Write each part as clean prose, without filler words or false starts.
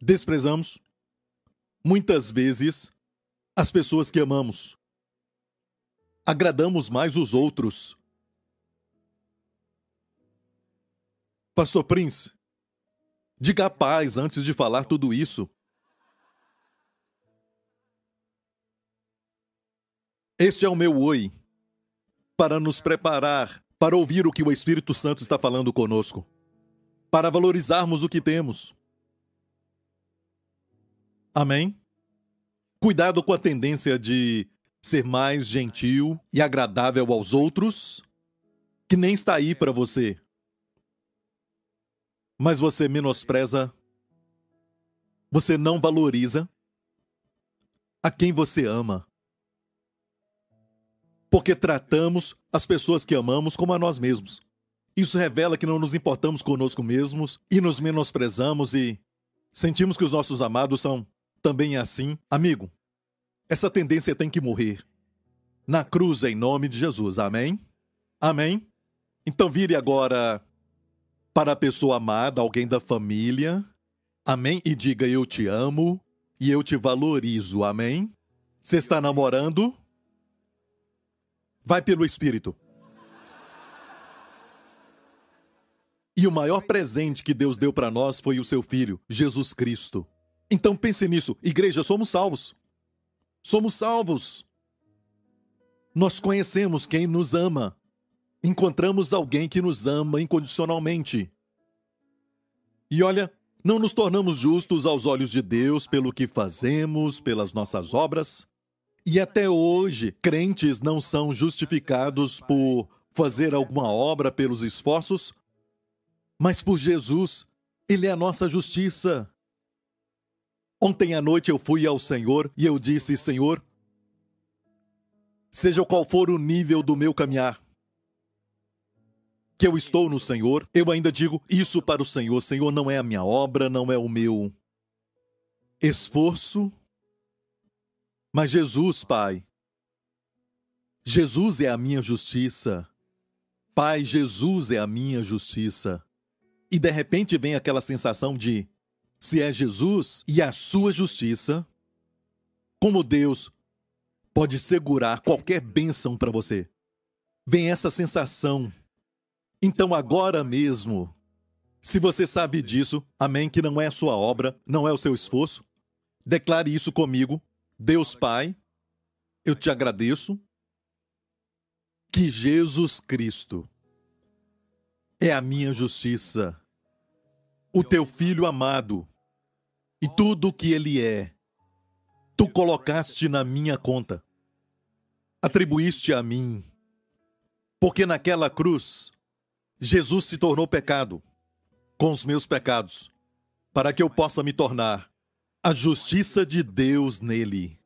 Desprezamos, muitas vezes, as pessoas que amamos. Agradamos mais os outros. Pastor Prince, diga a paz antes de falar tudo isso. Este é o meu oi, para nos preparar para ouvir o que o Espírito Santo está falando conosco, para valorizarmos o que temos. Amém? Cuidado com a tendência de ser mais gentil e agradável aos outros, que nem está aí para você. Mas você menospreza, você não valoriza a quem você ama. Porque tratamos as pessoas que amamos como a nós mesmos. Isso revela que não nos importamos conosco mesmos e nos menosprezamos e sentimos que os nossos amados são também assim. Amigo, essa tendência tem que morrer. Na cruz, em nome de Jesus. Amém? Amém? Então vire agora para a pessoa amada, alguém da família. Amém? E diga: eu te amo e eu te valorizo. Amém? Você está namorando? Vai pelo Espírito. E o maior presente que Deus deu para nós foi o seu Filho, Jesus Cristo. Então pense nisso. Igreja, somos salvos. Somos salvos. Nós conhecemos quem nos ama. Encontramos alguém que nos ama incondicionalmente. E olha, não nos tornamos justos aos olhos de Deus pelo que fazemos, pelas nossas obras. E até hoje, crentes não são justificados por fazer alguma obra pelos esforços, mas por Jesus. Ele é a nossa justiça. Ontem à noite eu fui ao Senhor e eu disse: Senhor, seja qual for o nível do meu caminhar, que eu estou no Senhor, eu ainda digo isso para o Senhor: Senhor, não é a minha obra, não é o meu esforço, mas Jesus, Pai. Jesus é a minha justiça. Pai, Jesus é a minha justiça. E de repente vem aquela sensação de: se é Jesus e a sua justiça, como Deus pode segurar qualquer bênção para você? Vem essa sensação. Então agora mesmo, se você sabe disso, amém, que não é a sua obra, não é o seu esforço, declare isso comigo. Deus Pai, eu te agradeço que Jesus Cristo é a minha justiça, o teu Filho amado, e tudo o que ele é, tu colocaste na minha conta, atribuíste a mim, porque naquela cruz, Jesus se tornou pecado com os meus pecados, para que eu possa me tornar a justiça de Deus nele.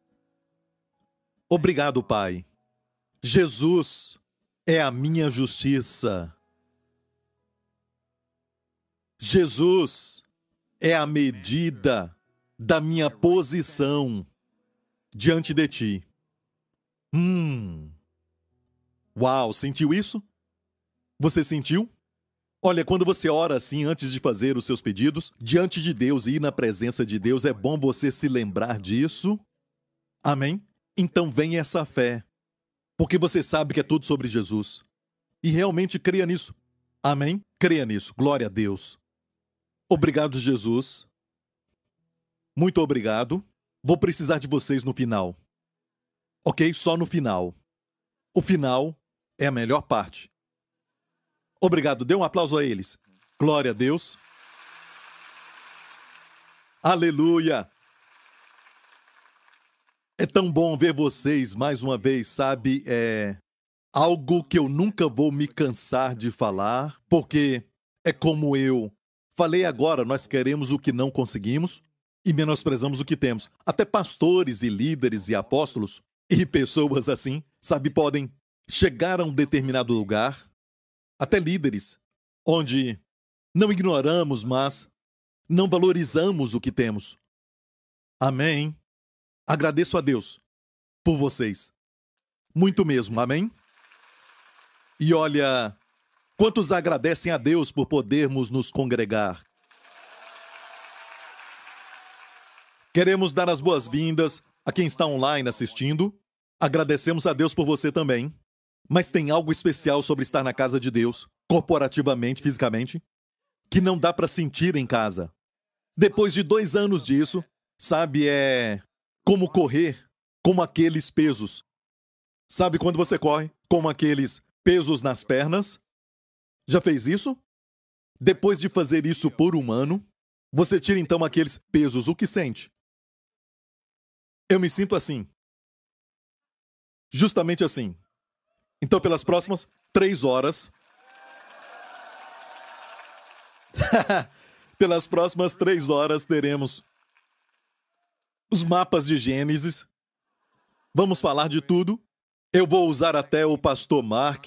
Obrigado, Pai. Jesus é a minha justiça. Jesus é a medida da minha posição diante de ti. Uau, sentiu isso? Você sentiu? Olha, quando você ora assim antes de fazer os seus pedidos, diante de Deus e ir na presença de Deus, é bom você se lembrar disso. Amém? Então vem essa fé, porque você sabe que é tudo sobre Jesus. E realmente creia nisso. Amém? Creia nisso. Glória a Deus. Obrigado, Jesus. Muito obrigado. Vou precisar de vocês no final. Ok? Só no final. O final é a melhor parte. Obrigado. Dê um aplauso a eles. Glória a Deus. Aleluia. É tão bom ver vocês mais uma vez, sabe? É algo que eu nunca vou me cansar de falar, porque é como eu falei agora, nós queremos o que não conseguimos e menosprezamos o que temos. Até pastores e líderes e apóstolos e pessoas assim, sabe, podem chegar a um determinado lugar, até líderes, onde não ignoramos, mas não valorizamos o que temos. Amém? Agradeço a Deus por vocês. Muito mesmo, amém? E olha, quantos agradecem a Deus por podermos nos congregar? Queremos dar as boas-vindas a quem está online assistindo. Agradecemos a Deus por você também. Mas tem algo especial sobre estar na casa de Deus, corporativamente, fisicamente, que não dá para sentir em casa. Depois de 2 anos disso, sabe, é como correr com aqueles pesos. Sabe quando você corre com aqueles pesos nas pernas? Já fez isso? Depois de fazer isso por um ano, você tira então aqueles pesos. O que sente? Eu me sinto assim. Justamente assim. Então, pelas próximas 3 horas... pelas próximas 3 horas teremos os mapas de Gênesis. Vamos falar de tudo. Eu vou usar até o pastor Mark,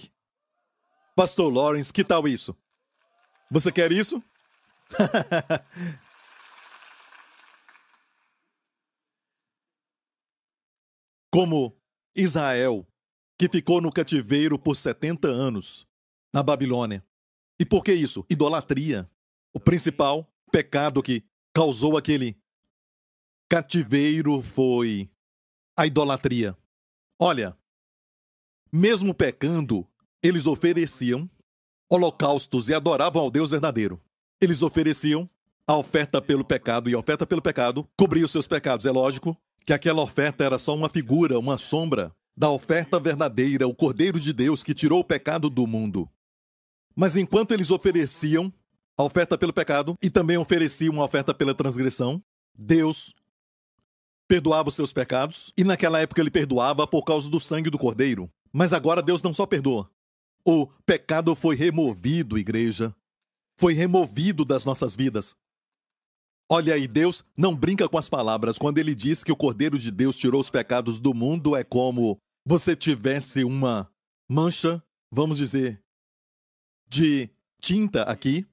pastor Lawrence. Que tal isso? Você quer isso? Como Israel, que ficou no cativeiro por 70 anos na Babilônia. E por que isso? Idolatria. O principal pecado que causou aquele cativeiro foi a idolatria. Olha, mesmo pecando, eles ofereciam holocaustos e adoravam ao Deus verdadeiro. Eles ofereciam a oferta pelo pecado, e a oferta pelo pecado cobria os seus pecados. É lógico que aquela oferta era só uma figura, uma sombra da oferta verdadeira, o Cordeiro de Deus que tirou o pecado do mundo. Mas enquanto eles ofereciam a oferta pelo pecado e também ofereciam a oferta pela transgressão, Deus perdoava os seus pecados, e naquela época ele perdoava por causa do sangue do Cordeiro. Mas agora Deus não só perdoa. O pecado foi removido, igreja. Foi removido das nossas vidas. Olha aí, Deus não brinca com as palavras. Quando ele diz que o Cordeiro de Deus tirou os pecados do mundo, é como você tivesse uma mancha, vamos dizer, de tinta aqui.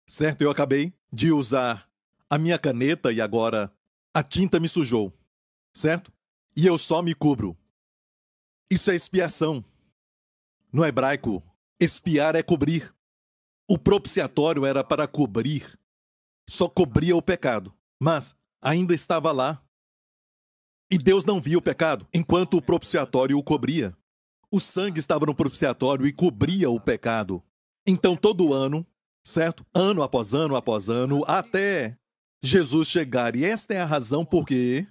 Certo? Eu acabei de usar a minha caneta e agora a tinta me sujou. Certo? E eu só me cubro. Isso é expiação. No hebraico, expiar é cobrir. O propiciatório era para cobrir. Só cobria o pecado, mas ainda estava lá. E Deus não via o pecado, enquanto o propiciatório o cobria. O sangue estava no propiciatório e cobria o pecado. Então, todo ano, certo? Ano após ano, até Jesus chegar. E esta é a razão por que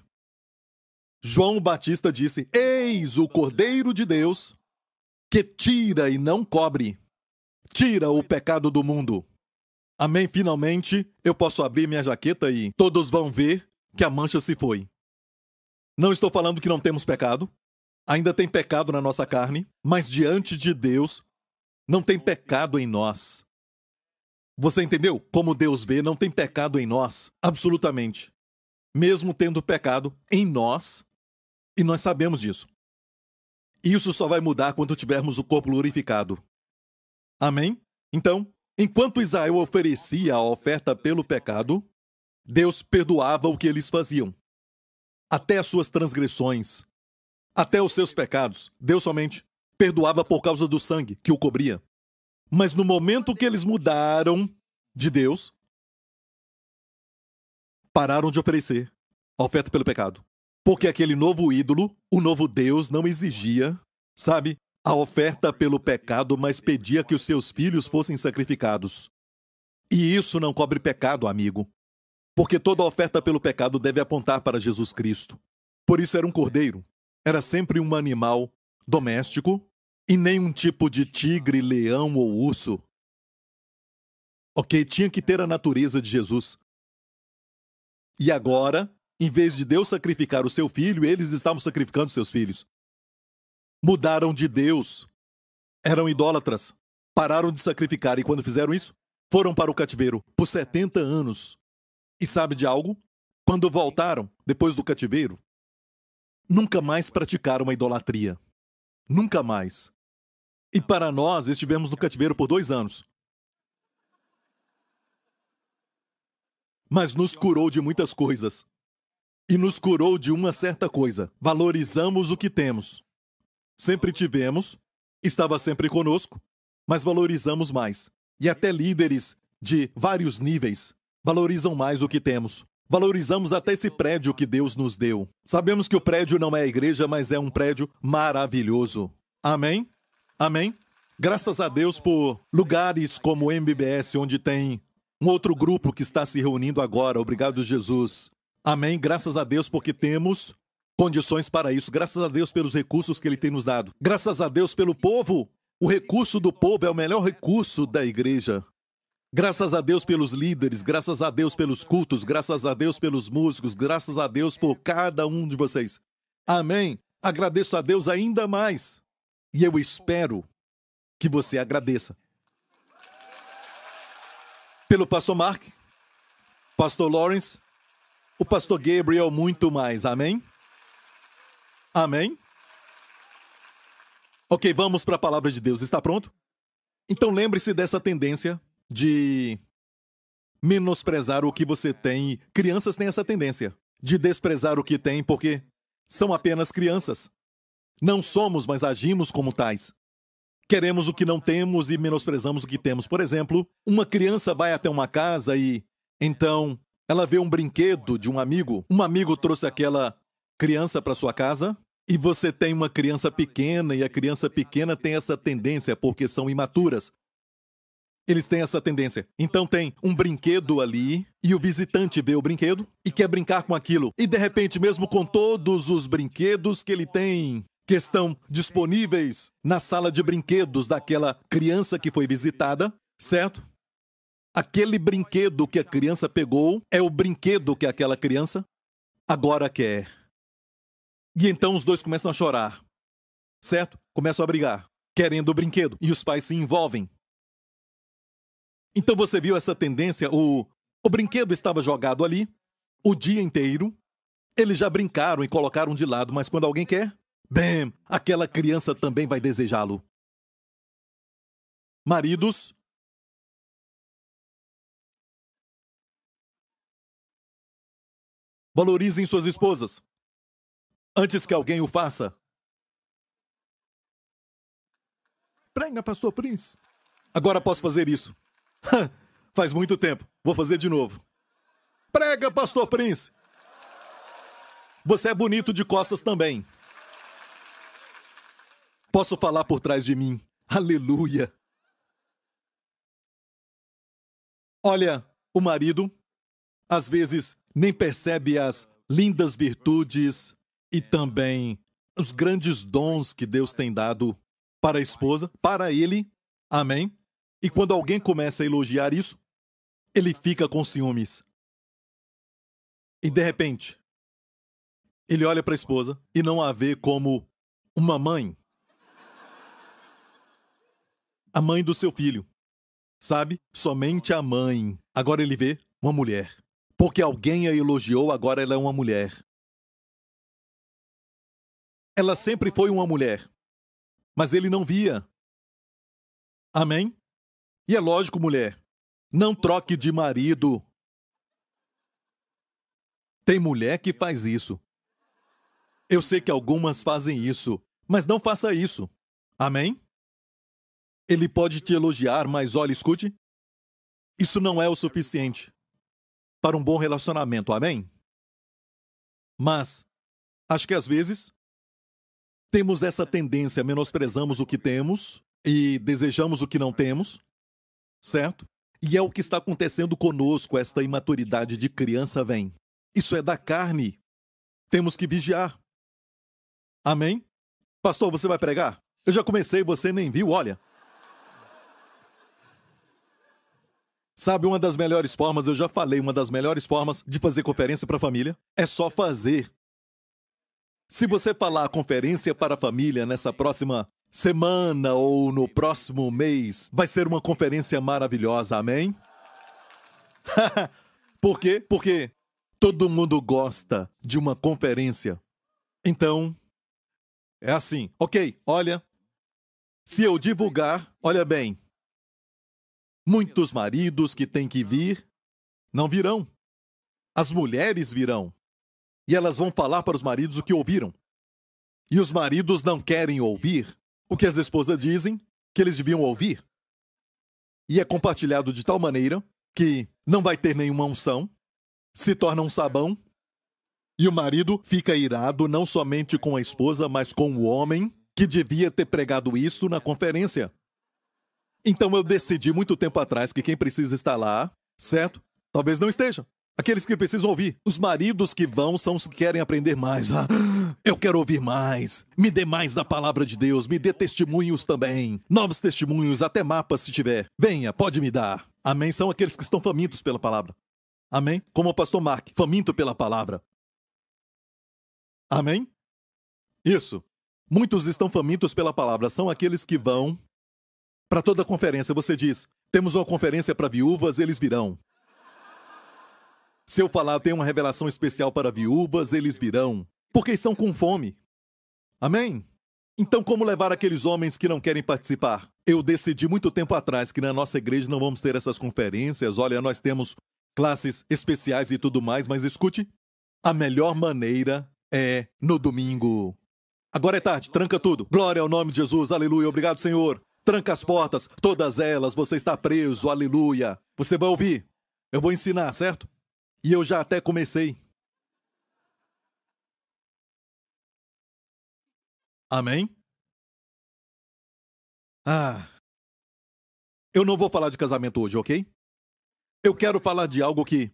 João Batista disse: Eis o Cordeiro de Deus que tira e não cobre. Tira o pecado do mundo. Amém? Finalmente, eu posso abrir minha jaqueta e todos vão ver que a mancha se foi. Não estou falando que não temos pecado. Ainda tem pecado na nossa carne, mas diante de Deus, não tem pecado em nós. Você entendeu? Como Deus vê, não tem pecado em nós, absolutamente. Mesmo tendo pecado em nós, e nós sabemos disso. Isso só vai mudar quando tivermos o corpo glorificado. Amém? Então, enquanto Israel oferecia a oferta pelo pecado, Deus perdoava o que eles faziam. Até as suas transgressões, até os seus pecados, Deus somente perdoava por causa do sangue que o cobria. Mas no momento que eles mudaram de Deus, pararam de oferecer a oferta pelo pecado. Porque aquele novo ídolo, o novo Deus, não exigia, sabe, a oferta pelo pecado, mas pedia que os seus filhos fossem sacrificados. E isso não cobre pecado, amigo. Porque toda oferta pelo pecado deve apontar para Jesus Cristo. Por isso era um cordeiro. Era sempre um animal doméstico e nem um tipo de tigre, leão ou urso. Ok, tinha que ter a natureza de Jesus. E agora, em vez de Deus sacrificar o seu filho, eles estavam sacrificando seus filhos. Mudaram de Deus. Eram idólatras. Pararam de sacrificar e quando fizeram isso, foram para o cativeiro por 70 anos. E sabe de algo? Quando voltaram, depois do cativeiro, nunca mais praticaram a idolatria. Nunca mais. E para nós, estivemos no cativeiro por 2 anos. Mas nos curou de muitas coisas. E nos curou de uma certa coisa. Valorizamos o que temos. Sempre tivemos, estava sempre conosco, mas valorizamos mais. E até líderes de vários níveis valorizam mais o que temos. Valorizamos até esse prédio que Deus nos deu. Sabemos que o prédio não é a igreja, mas é um prédio maravilhoso. Amém? Amém? Graças a Deus por lugares como o MBS, onde tem um outro grupo que está se reunindo agora. Obrigado, Jesus. Amém? Graças a Deus porque temos condições para isso. Graças a Deus pelos recursos que Ele tem nos dado. Graças a Deus pelo povo. O recurso do povo é o melhor recurso da igreja. Graças a Deus pelos líderes, graças a Deus pelos cultos, graças a Deus pelos músicos, graças a Deus por cada um de vocês. Amém? Agradeço a Deus ainda mais. E eu espero que você agradeça. Pelo pastor Mark, pastor Lawrence, o pastor Gabriel, muito mais. Amém? Amém? Ok, vamos para a palavra de Deus. Está pronto? Então lembre-se dessa tendência de menosprezar o que você tem. Crianças têm essa tendência de desprezar o que tem porque são apenas crianças. Não somos, mas agimos como tais. Queremos o que não temos e menosprezamos o que temos. Por exemplo, uma criança vai até uma casa e, então, ela vê um brinquedo de um amigo. Um amigo trouxe aquela criança para sua casa e você tem uma criança pequena e a criança pequena tem essa tendência porque são imaturas. Eles têm essa tendência. Então tem um brinquedo ali e o visitante vê o brinquedo e quer brincar com aquilo. E de repente, mesmo com todos os brinquedos que ele tem, que estão disponíveis na sala de brinquedos daquela criança que foi visitada, certo? Aquele brinquedo que a criança pegou é o brinquedo que aquela criança agora quer. E então os dois começam a chorar, certo? Começam a brigar, querendo o brinquedo. E os pais se envolvem. Então você viu essa tendência? O brinquedo estava jogado ali o dia inteiro. Eles já brincaram e colocaram de lado, mas quando alguém quer, bem, aquela criança também vai desejá-lo. Maridos, valorizem suas esposas antes que alguém o faça. Prega, pastor Prince. Agora posso fazer isso. Faz muito tempo. Vou fazer de novo. Prega, pastor Prince. Você é bonito de costas também. Posso falar por trás de mim. Aleluia. Olha, o marido, às vezes, nem percebe as lindas virtudes e também os grandes dons que Deus tem dado para a esposa, para ele. Amém? E quando alguém começa a elogiar isso, ele fica com ciúmes. E de repente, ele olha para a esposa e não a vê como uma mãe. A mãe do seu filho. Sabe? Somente a mãe. Agora ele vê uma mulher. Porque alguém a elogiou, agora ela é uma mulher. Ela sempre foi uma mulher. Mas ele não via. Amém? E é lógico, mulher, não troque de marido. Tem mulher que faz isso. Eu sei que algumas fazem isso, mas não faça isso. Amém? Ele pode te elogiar, mas olha, escute. Isso não é o suficiente para um bom relacionamento, amém? Mas, acho que às vezes, temos essa tendência, menosprezamos o que temos e desejamos o que não temos. Certo? E é o que está acontecendo conosco, esta imaturidade de criança vem. Isso é da carne. Temos que vigiar. Amém? Pastor, você vai pregar? Eu já comecei, você nem viu, olha. Sabe, uma das melhores formas, eu já falei, uma das melhores formas de fazer conferência para a família é só fazer. Se você falar a conferência para a família nessa próxima semana ou no próximo mês, vai ser uma conferência maravilhosa, amém? Por quê? Porque todo mundo gosta de uma conferência. Então, é assim, ok, olha, se eu divulgar, olha bem, muitos maridos que têm que vir, não virão. As mulheres virão. E elas vão falar para os maridos o que ouviram. E os maridos não querem ouvir o que as esposas dizem que eles deviam ouvir. E é compartilhado de tal maneira que não vai ter nenhuma unção, se torna um sabão, e o marido fica irado não somente com a esposa, mas com o homem que devia ter pregado isso na conferência. Então eu decidi muito tempo atrás que quem precisa estar lá, certo? Talvez não esteja. Aqueles que precisam ouvir. Os maridos que vão são os que querem aprender mais. Eu quero ouvir mais. Me dê mais da palavra de Deus. Me dê testemunhos também. Novos testemunhos, até mapas se tiver. Venha, pode me dar. Amém? São aqueles que estão famintos pela palavra. Amém? Como o pastor Mark, faminto pela palavra. Amém? Isso. Muitos estão famintos pela palavra. São aqueles que vão para toda a conferência. Você diz, temos uma conferência para viúvas, eles virão. Se eu falar, tem uma revelação especial para viúvas, eles virão. Porque estão com fome. Amém? Então, como levar aqueles homens que não querem participar? Eu decidi muito tempo atrás que na nossa igreja não vamos ter essas conferências. Olha, nós temos classes especiais e tudo mais, mas escute, a melhor maneira é no domingo. Agora é tarde, tranca tudo. Glória ao nome de Jesus, aleluia, obrigado, Senhor. Tranca as portas, todas elas, você está preso, aleluia. Você vai ouvir. Eu vou ensinar, certo? E eu já até comecei. Amém? Eu não vou falar de casamento hoje, ok? Eu quero falar de algo que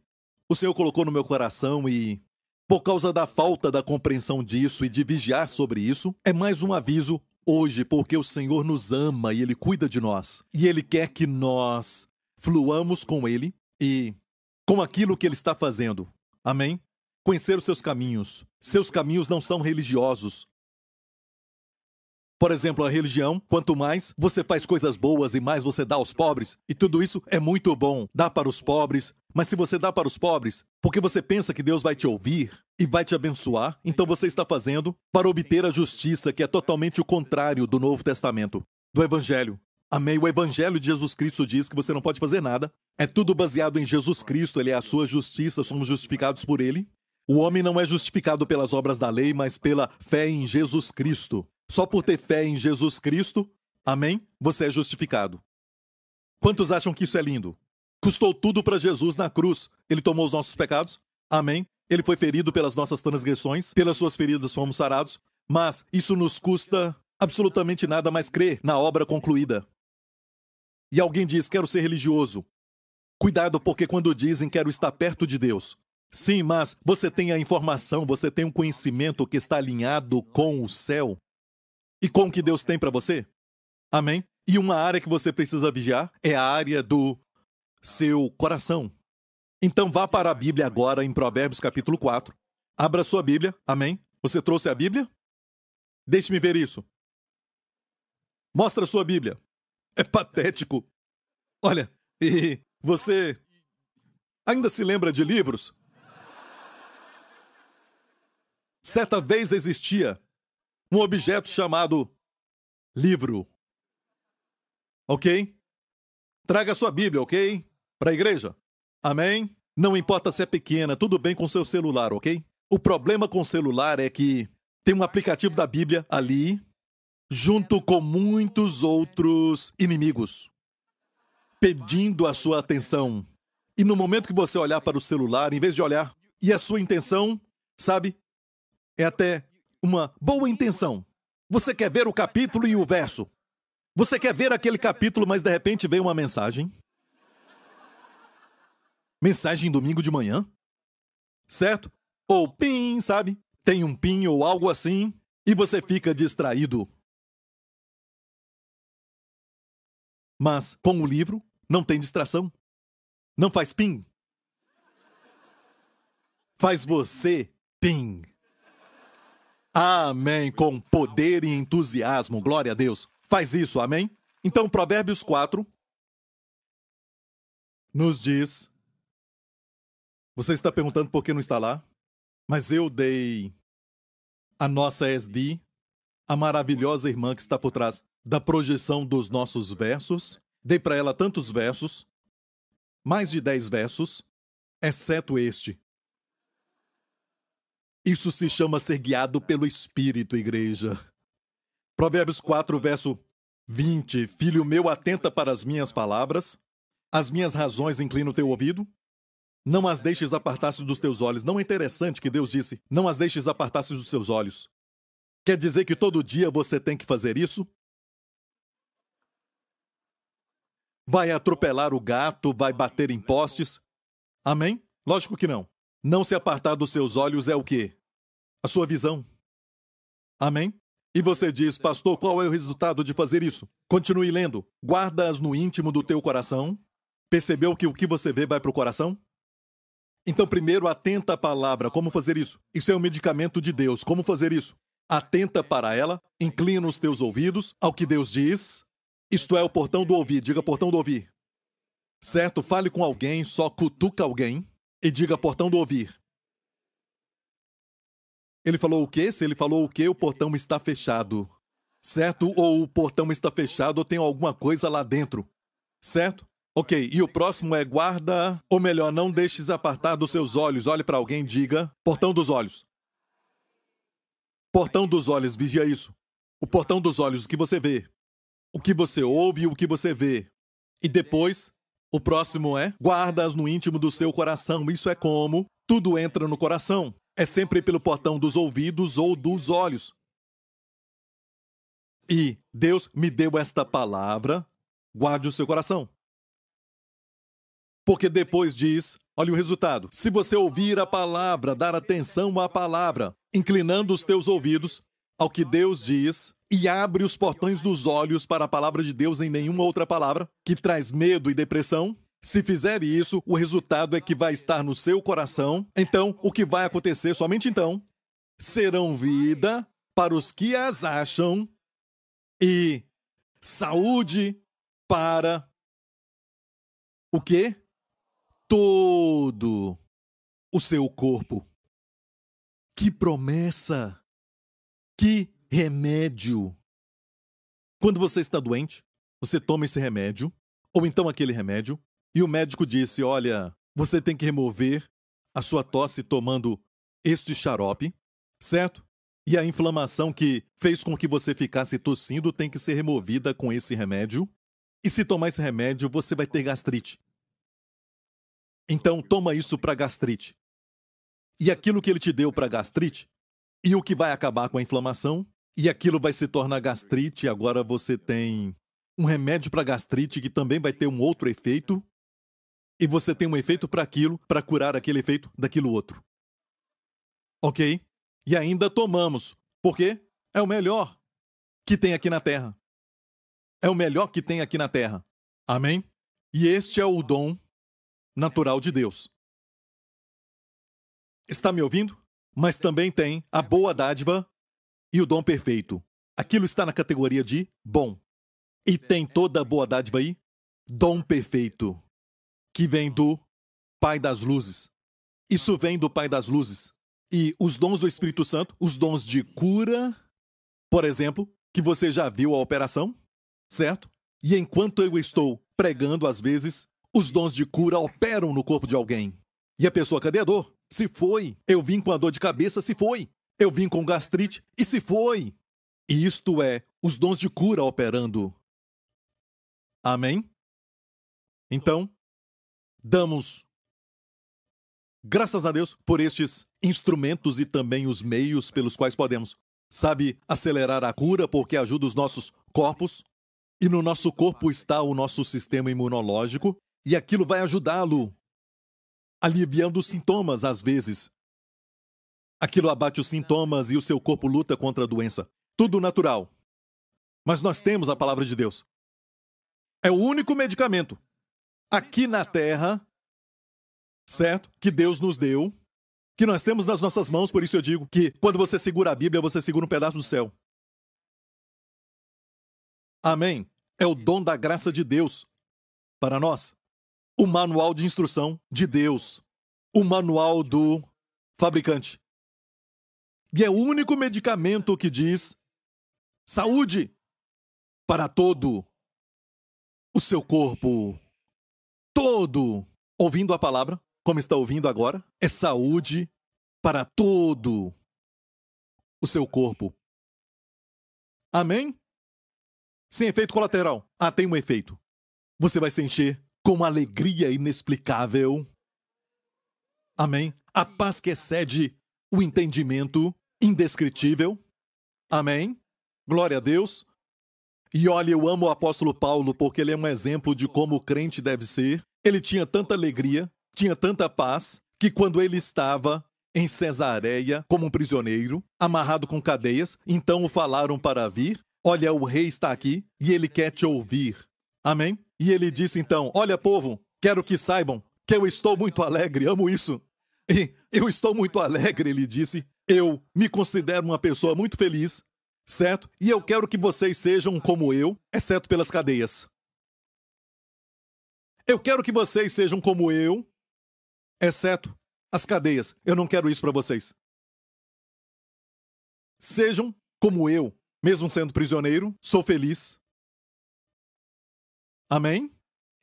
o Senhor colocou no meu coração e, por causa da falta da compreensão disso e de vigiar sobre isso, é mais um aviso hoje, porque o Senhor nos ama e Ele cuida de nós. E Ele quer que nós fluamos com Ele e com aquilo que Ele está fazendo. Amém? Conhecer os seus caminhos. Seus caminhos não são religiosos. Por exemplo, a religião, quanto mais você faz coisas boas e mais você dá aos pobres, e tudo isso é muito bom, dá para os pobres, mas se você dá para os pobres, porque você pensa que Deus vai te ouvir e vai te abençoar, então você está fazendo para obter a justiça, que é totalmente o contrário do Novo Testamento, do Evangelho. Amém? O Evangelho de Jesus Cristo diz que você não pode fazer nada. É tudo baseado em Jesus Cristo, Ele é a sua justiça, somos justificados por Ele. O homem não é justificado pelas obras da lei, mas pela fé em Jesus Cristo. Só por ter fé em Jesus Cristo, amém? Você é justificado. Quantos acham que isso é lindo? Custou tudo para Jesus na cruz. Ele tomou os nossos pecados, amém? Ele foi ferido pelas nossas transgressões, pelas suas feridas fomos sarados, mas isso nos custa absolutamente nada mais crer na obra concluída. E alguém diz, quero ser religioso. Cuidado, porque quando dizem quero estar perto de Deus. Sim, mas você tem a informação, você tem um conhecimento que está alinhado com o céu e com o que Deus tem para você. Amém? E uma área que você precisa vigiar é a área do seu coração. Então vá para a Bíblia agora em Provérbios capítulo 4. Abra sua Bíblia, amém? Você trouxe a Bíblia? Deixe-me ver isso. Mostra a sua Bíblia. É patético. Olha, e você ainda se lembra de livros? Certa vez existia um objeto chamado livro. Ok? Traga a sua Bíblia, ok? Para a igreja. Amém? Não importa se é pequena, tudo bem com seu celular, ok? O problema com o celular é que tem um aplicativo da Bíblia ali, junto com muitos outros inimigos, pedindo a sua atenção. E no momento que você olhar para o celular, em vez de olhar, e a sua intenção, sabe, é até uma boa intenção. Você quer ver o capítulo e o verso. Você quer ver aquele capítulo, mas de repente vem uma mensagem. Mensagem domingo de manhã. Certo? Ou pim, sabe? Tem um pin ou algo assim, e você fica distraído. Mas com o livro, não tem distração. Não faz pim. Faz você pim. Amém. Com poder e entusiasmo. Glória a Deus. Faz isso, amém? Então, Provérbios 4 nos diz... Você está perguntando por que não está lá? Mas eu dei a nossa SD, a maravilhosa irmã que está por trás da projeção dos nossos versos. Dei para ela tantos versos, mais de 10 versos, exceto este. Isso se chama ser guiado pelo Espírito, igreja. Provérbios 4, verso 20. Filho meu, atenta para as minhas palavras, as minhas razões inclina o teu ouvido. Não as deixes apartar-se dos teus olhos. Não é interessante que Deus disse, não as deixes apartar-se dos seus olhos. Quer dizer que todo dia você tem que fazer isso? Vai atropelar o gato, vai bater em postes? Amém? Lógico que não. Não se apartar dos seus olhos é o quê? A sua visão. Amém? E você diz, pastor, qual é o resultado de fazer isso? Continue lendo. Guarda-as no íntimo do teu coração. Percebeu que o que você vê vai para o coração? Então, primeiro, atenta à palavra. Como fazer isso? Isso é um medicamento de Deus. Como fazer isso? Atenta para ela, inclina os teus ouvidos ao que Deus diz. Isto é o portão do ouvir. Diga portão do ouvir. Certo? Fale com alguém, só cutuca alguém e diga portão do ouvir. Ele falou o quê? Se ele falou o quê, o portão está fechado. Certo? Ou o portão está fechado ou tem alguma coisa lá dentro. Certo? Ok, e o próximo é guarda, ou melhor, não deixes apartar dos seus olhos. Olhe para alguém e diga, portão dos olhos. Portão dos olhos, vigia isso. O portão dos olhos, o que você vê. O que você ouve e o que você vê. E depois, o próximo é guarda-as no íntimo do seu coração. Isso é como tudo entra no coração. É sempre pelo portão dos ouvidos ou dos olhos. E Deus me deu esta palavra, guarde o seu coração. Porque depois diz, olha o resultado. Se você ouvir a palavra, dar atenção à palavra, inclinando os teus ouvidos ao que Deus diz e abre os portões dos olhos para a palavra de Deus em nenhuma outra palavra, que traz medo e depressão, se fizer isso, o resultado é que vai estar no seu coração. Então, o que vai acontecer somente então? Serão vida para os que as acham e saúde para o quê? Todo o seu corpo. Que promessa! Que remédio! Quando você está doente, você toma esse remédio, ou então aquele remédio, e o médico disse, olha, você tem que remover a sua tosse tomando este xarope, certo? E a inflamação que fez com que você ficasse tossindo tem que ser removida com esse remédio. E se tomar esse remédio, você vai ter gastrite. Então, toma isso para gastrite. E aquilo que ele te deu para gastrite, e o que vai acabar com a inflamação, e aquilo vai se tornar gastrite, agora você tem um remédio para gastrite que também vai ter um outro efeito, e você tem um efeito para aquilo, para curar aquele efeito daquilo outro. Ok? E ainda tomamos. Por quê? É o melhor que tem aqui na Terra. É o melhor que tem aqui na Terra. Amém? E este é o dom natural de Deus. Está me ouvindo? Mas também tem a boa dádiva e o dom perfeito. Aquilo está na categoria de bom. E tem toda a boa dádiva aí, dom perfeito, que vem do Pai das Luzes. Isso vem do Pai das Luzes. E os dons do Espírito Santo, os dons de cura, por exemplo, que você já viu a operação, certo? E enquanto eu estou pregando, às vezes, os dons de cura operam no corpo de alguém. E a pessoa, cadê a dor? Se foi. Eu vim com a dor de cabeça, se foi. Eu vim com gastrite, e se foi. E isto é os dons de cura operando. Amém? Então, damos graças a Deus por estes instrumentos e também os meios pelos quais podemos, sabe, acelerar a cura, porque ajuda os nossos corpos. E no nosso corpo está o nosso sistema imunológico, e aquilo vai ajudá-lo, aliviando os sintomas às vezes. Aquilo abate os sintomas e o seu corpo luta contra a doença. Tudo natural. Mas nós temos a palavra de Deus. É o único medicamento aqui na Terra, certo? Que Deus nos deu, que nós temos nas nossas mãos, por isso eu digo que quando você segura a Bíblia, você segura um pedaço do céu. Amém? É o dom da graça de Deus para nós. O manual de instrução de Deus. O manual do fabricante. E é o único medicamento que diz saúde para todo o seu corpo. Todo. Ouvindo a palavra, como está ouvindo agora, é saúde para todo o seu corpo. Amém? Sem efeito colateral. Ah, tem um efeito. Você vai se encher com uma alegria inexplicável. Amém? A paz que excede o entendimento, indescritível. Amém? Glória a Deus. E olha, eu amo o apóstolo Paulo porque ele é um exemplo de como o crente deve ser. Ele tinha tanta alegria, tinha tanta paz, que quando ele estava em Cesareia como um prisioneiro, amarrado com cadeias, então o falaram para vir. Olha, o rei está aqui e ele quer te ouvir. Amém? E ele disse então, olha povo, quero que saibam que eu estou muito alegre, amo isso. E eu estou muito alegre, ele disse. Eu me considero uma pessoa muito feliz, certo? E eu quero que vocês sejam como eu, exceto pelas cadeias. Eu quero que vocês sejam como eu, exceto as cadeias. Eu não quero isso para vocês. Sejam como eu, mesmo sendo prisioneiro, sou feliz. Amém?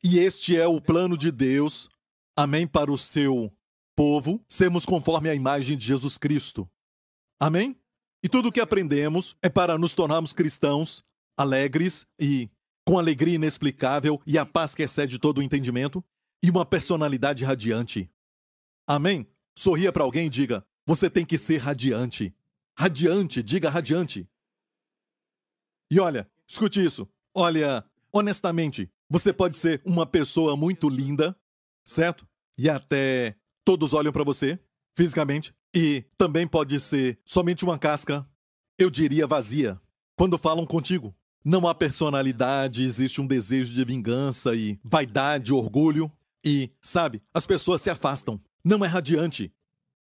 E este é o plano de Deus, amém, para o seu povo, sermos conforme a imagem de Jesus Cristo. Amém? E tudo o que aprendemos é para nos tornarmos cristãos alegres e com alegria inexplicável e a paz que excede todo o entendimento e uma personalidade radiante. Amém? Sorria para alguém e diga, você tem que ser radiante. Radiante, diga radiante. E olha, escute isso. Olha, honestamente, você pode ser uma pessoa muito linda, certo? E até todos olham para você, fisicamente. E também pode ser somente uma casca, eu diria vazia, quando falam contigo. Não há personalidade, existe um desejo de vingança e vaidade, orgulho. E, sabe, as pessoas se afastam. Não é radiante.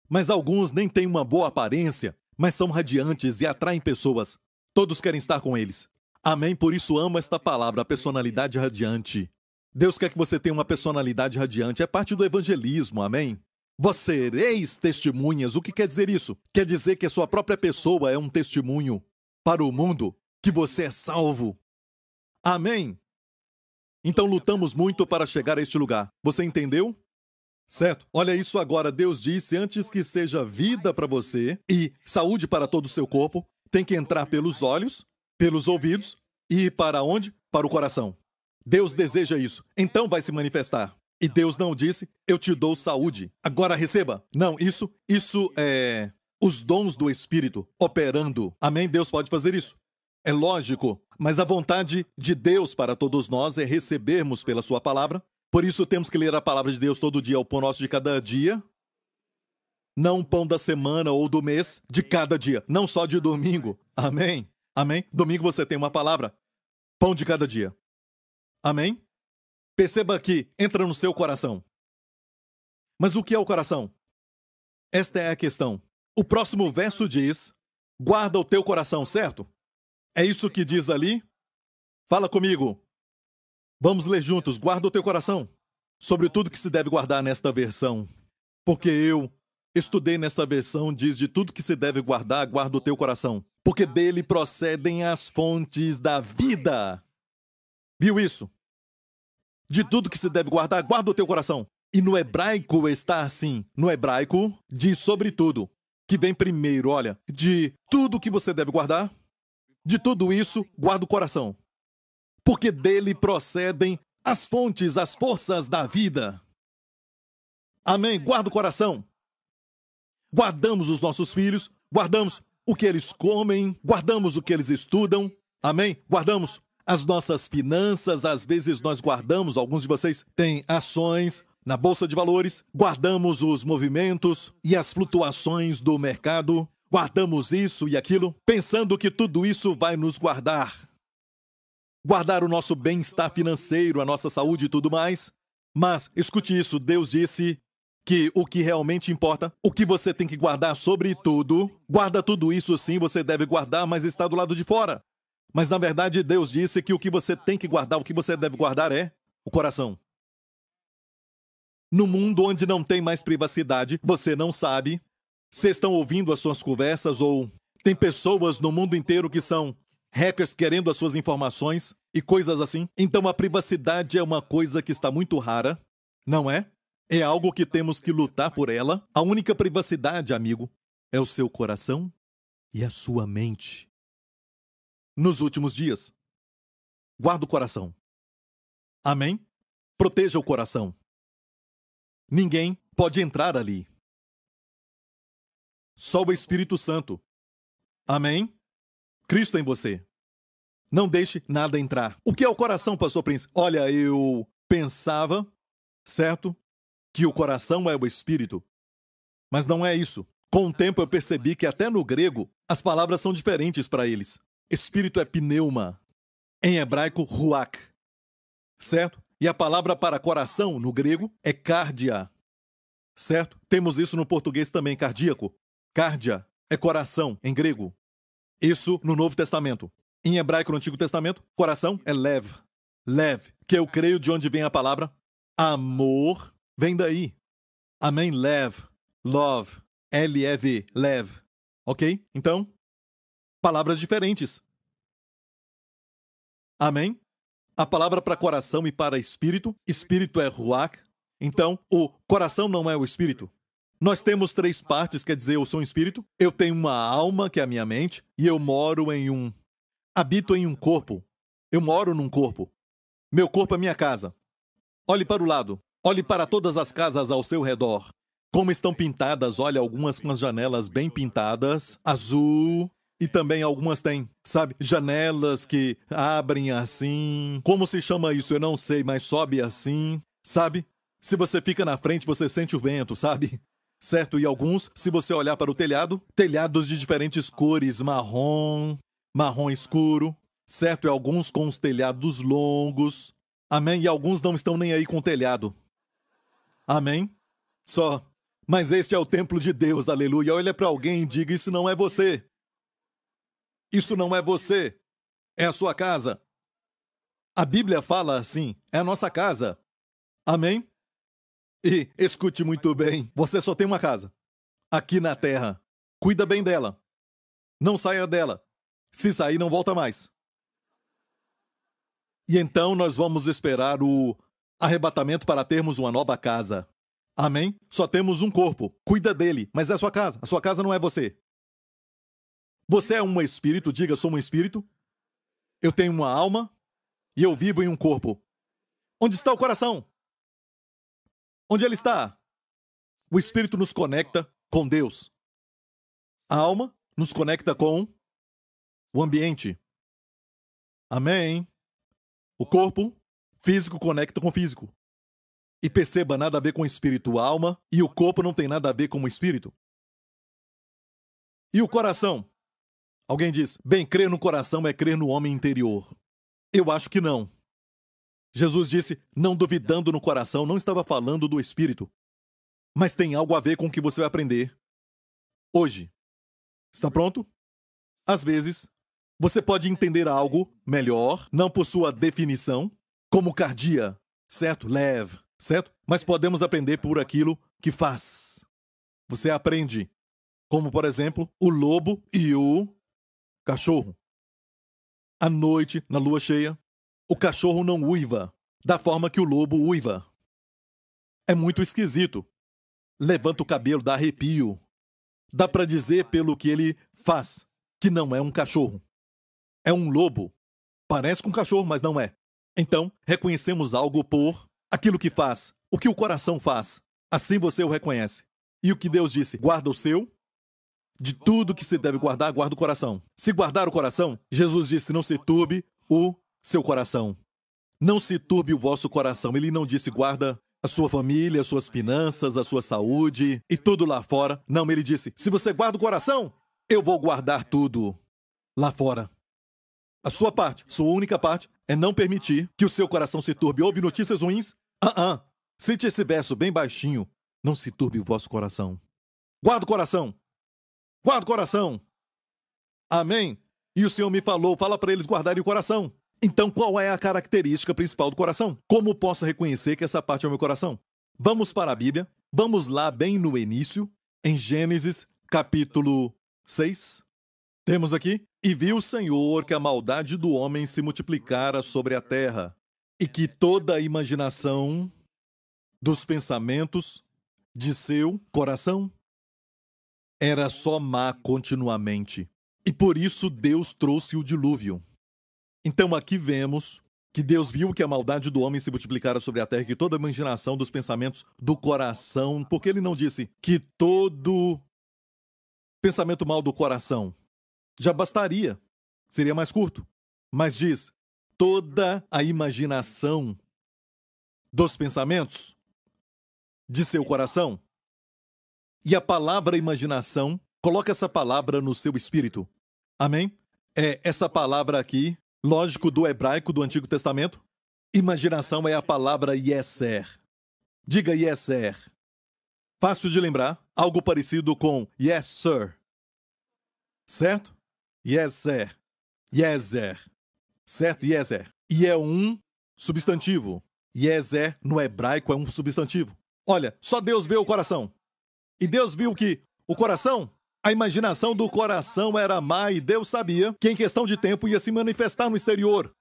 Mas alguns nem têm uma boa aparência, mas são radiantes e atraem pessoas. Todos querem estar com eles. Amém? Por isso amo esta palavra, a personalidade radiante. Deus quer que você tenha uma personalidade radiante. É parte do evangelismo, amém? Vós sereis testemunhas. O que quer dizer isso? Quer dizer que a sua própria pessoa é um testemunho para o mundo, que você é salvo. Amém? Então lutamos muito para chegar a este lugar. Você entendeu? Certo? Olha isso agora. Deus disse, antes que seja vida para você e saúde para todo o seu corpo, tem que entrar pelos olhos, pelos ouvidos e para onde? Para o coração. Deus deseja isso. Então vai se manifestar. E Deus não disse, eu te dou saúde. Agora receba. Não, isso é os dons do Espírito operando. Amém? Deus pode fazer isso. É lógico. Mas a vontade de Deus para todos nós é recebermos pela sua palavra. Por isso temos que ler a palavra de Deus todo dia, o pão nosso de cada dia. Não o pão da semana ou do mês, de cada dia. Não só de domingo. Amém? Amém? Domingo você tem uma palavra. Pão de cada dia. Amém? Perceba que entra no seu coração. Mas o que é o coração? Esta é a questão. O próximo verso diz, guarda o teu coração, certo? É isso que diz ali? Fala comigo. Vamos ler juntos, guarda o teu coração. Sobre tudo que se deve guardar nesta versão. Porque eu estudei nesta versão, diz de tudo que se deve guardar, guarda o teu coração. Porque dele procedem as fontes da vida. Viu isso? De tudo que se deve guardar, guarda o teu coração. E no hebraico está assim. No hebraico, diz sobretudo, que vem primeiro, olha, de tudo que você deve guardar, de tudo isso, guarda o coração. Porque dele procedem as fontes, as forças da vida. Amém? Guarda o coração. Guardamos os nossos filhos, guardamos o que eles comem, guardamos o que eles estudam. Amém? Guardamos as nossas finanças, às vezes nós guardamos, alguns de vocês têm ações na Bolsa de Valores, guardamos os movimentos e as flutuações do mercado, guardamos isso e aquilo, pensando que tudo isso vai nos guardar. Guardar o nosso bem-estar financeiro, a nossa saúde e tudo mais. Mas, escute isso, Deus disse que o que realmente importa, o que você tem que guardar sobre tudo, guarda tudo isso sim, você deve guardar, mas está do lado de fora. Mas, na verdade, Deus disse que o que você tem que guardar, o que você deve guardar é o coração. No mundo onde não tem mais privacidade, você não sabe se estão ouvindo as suas conversas ou tem pessoas no mundo inteiro que são hackers querendo as suas informações e coisas assim. Então, a privacidade é uma coisa que está muito rara, não é? É algo que temos que lutar por ela. A única privacidade, amigo, é o seu coração e a sua mente. Nos últimos dias, guarda o coração. Amém? Proteja o coração. Ninguém pode entrar ali. Só o Espírito Santo. Amém? Cristo em você. Não deixe nada entrar. O que é o coração, pastor Prince? Olha, eu pensava, certo, que o coração é o espírito. Mas não é isso. Com o tempo eu percebi que até no grego as palavras são diferentes para eles. Espírito é pneuma. Em hebraico, ruach. Certo? E a palavra para coração no grego é cardia. Certo? Temos isso no português também, cardíaco. Cardia é coração em grego. Isso no Novo Testamento. Em hebraico, no Antigo Testamento, coração é lev. Lev, que eu creio de onde vem a palavra amor, vem daí. Amém? Lev, love, L-E-V, lev. Ok? Então, palavras diferentes. Amém? A palavra para coração e para espírito, espírito é ruach. Então, o coração não é o espírito. Nós temos 3 partes, quer dizer, eu sou um espírito, eu tenho uma alma, que é a minha mente, e eu habito em um corpo. Eu moro num corpo. Meu corpo é minha casa. Olhe para o lado. Olhe para todas as casas ao seu redor. Como estão pintadas, olha, algumas com as janelas bem pintadas, azul, e também algumas têm, sabe, janelas que abrem assim. Como se chama isso? Eu não sei, mas sobe assim, sabe? Se você fica na frente, você sente o vento, sabe? Certo? E alguns, se você olhar para o telhado, telhados de diferentes cores, marrom escuro, certo? E alguns com os telhados longos. Amém? E alguns não estão nem aí com o telhado. Amém? Só. Mas este é o templo de Deus, aleluia. Olha para alguém e diga, isso não é você. Isso não é você. É a sua casa. A Bíblia fala assim, é a nossa casa. Amém? E escute muito bem, você só tem uma casa. Aqui na terra. Cuida bem dela. Não saia dela. Se sair, não volta mais. E então nós vamos esperar o arrebatamento para termos uma nova casa. Amém? Só temos um corpo. Cuida dele, mas é a sua casa. A sua casa não é você. Você é um espírito, diga, sou um espírito. Eu tenho uma alma e eu vivo em um corpo. Onde está o coração? Onde ele está? O espírito nos conecta com Deus. A alma nos conecta com o ambiente. Amém? O corpo físico conecta com o físico. E perceba, nada a ver com o espírito, a alma, e o corpo não tem nada a ver com o espírito. E o coração? Alguém diz, bem, crer no coração é crer no homem interior. Eu acho que não. Jesus disse, não duvidando no coração, não estava falando do espírito. Mas tem algo a ver com o que você vai aprender hoje. Está pronto? Às vezes, você pode entender algo melhor, não por sua definição, como cardia, certo? Leve, certo? Mas podemos aprender por aquilo que faz. Você aprende, como por exemplo, o lobo e o cachorro. À noite, na lua cheia, o cachorro não uiva da forma que o lobo uiva. É muito esquisito. Levanta o cabelo, dá arrepio. Dá para dizer pelo que ele faz que não é um cachorro. É um lobo. Parece com um cachorro, mas não é. Então, reconhecemos algo por aquilo que faz, o que o coração faz. Assim você o reconhece. E o que Deus disse? Guarda o seu. De tudo que se deve guardar, guarda o coração. Se guardar o coração, Jesus disse, não se turbe o seu coração. Não se turbe o vosso coração. Ele não disse guarda a sua família, as suas finanças, a sua saúde e tudo lá fora. Não, ele disse, se você guarda o coração, eu vou guardar tudo lá fora. A sua parte, sua única parte, é não permitir que o seu coração se turbe. Houve notícias ruins? Cite esse verso bem baixinho. Não se turbe o vosso coração. Guarda o coração. Guarda o coração. Amém? E o Senhor me falou, fala para eles guardarem o coração. Então, qual é a característica principal do coração? Como posso reconhecer que essa parte é o meu coração? Vamos para a Bíblia. Vamos lá bem no início, em Gênesis, capítulo 6. Temos aqui, e viu o Senhor que a maldade do homem se multiplicara sobre a terra, e que toda a imaginação dos pensamentos de seu coração era só má continuamente. E por isso Deus trouxe o dilúvio. Então aqui vemos que Deus viu que a maldade do homem se multiplicara sobre a terra, que toda a imaginação dos pensamentos do coração, porque ele não disse que todo pensamento mal do coração já bastaria, seria mais curto, mas diz toda a imaginação dos pensamentos de seu coração. E a palavra imaginação, coloca essa palavra no seu espírito. Amém? É essa palavra aqui, lógico, do hebraico do Antigo Testamento. Imaginação é a palavra yeser. Diga yeser. Fácil de lembrar, algo parecido com yes, sir. Certo? Yeser. Yeser. Certo? Yeser. E é um substantivo. Yeser, no hebraico, é um substantivo. Olha, só Deus vê o coração. E Deus viu que o coração, a imaginação do coração era má e Deus sabia que em questão de tempo ia se manifestar no exterior.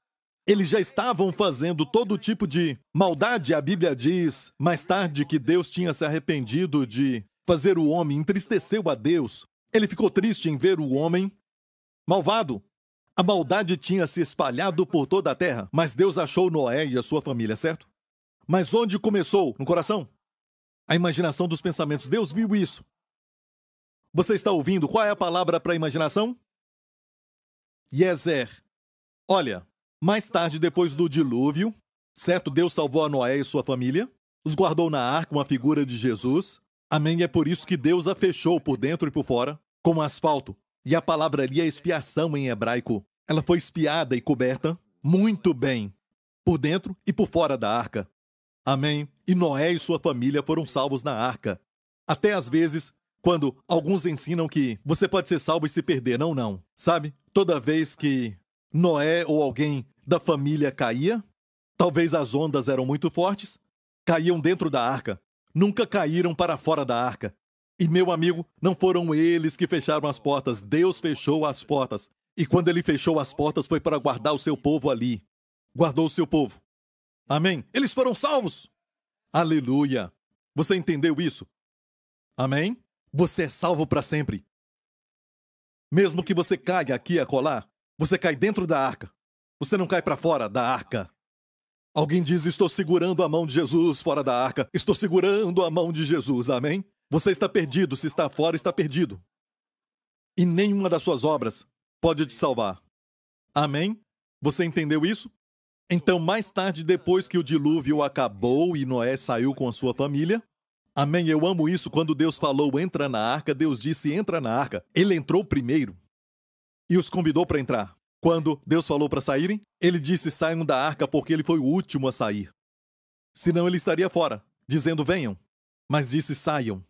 Eles já estavam fazendo todo tipo de maldade, a Bíblia diz, mais tarde, que Deus tinha se arrependido de fazer o homem, entristeceu a Deus. Ele ficou triste em ver o homem malvado. A maldade tinha se espalhado por toda a terra, mas Deus achou Noé e a sua família, certo? Mas onde começou? No coração? A imaginação dos pensamentos. Deus viu isso. Você está ouvindo? Qual é a palavra para imaginação? Yeser. Olha, mais tarde, depois do dilúvio, certo? Deus salvou a Noé e sua família, os guardou na arca, uma figura de Jesus. Amém? É por isso que Deus a fechou por dentro e por fora, como asfalto. E a palavra ali é expiação em hebraico. Ela foi espiada e coberta muito bem, por dentro e por fora da arca. Amém? E Noé e sua família foram salvos na arca. Até às vezes, quando alguns ensinam que você pode ser salvo e se perder. Não, não. Sabe? Toda vez que Noé ou alguém da família caía, talvez as ondas eram muito fortes, caíam dentro da arca. Nunca caíram para fora da arca. E, meu amigo, não foram eles que fecharam as portas. Deus fechou as portas. E quando ele fechou as portas, foi para guardar o seu povo ali. Guardou o seu povo. Amém? Eles foram salvos. Aleluia. Você entendeu isso? Amém? Você é salvo para sempre. Mesmo que você caia aqui e acolá, você cai dentro da arca. Você não cai para fora da arca. Alguém diz, estou segurando a mão de Jesus fora da arca. Estou segurando a mão de Jesus. Amém? Você está perdido. Se está fora, está perdido. E nenhuma das suas obras pode te salvar. Amém? Você entendeu isso? Então, mais tarde, depois que o dilúvio acabou e Noé saiu com a sua família, amém, eu amo isso, quando Deus falou, entra na arca, Deus disse, entra na arca. Ele entrou primeiro e os convidou para entrar. Quando Deus falou para saírem, ele disse, saiam da arca, porque ele foi o último a sair. Senão ele estaria fora, dizendo, venham. Mas disse, saiam.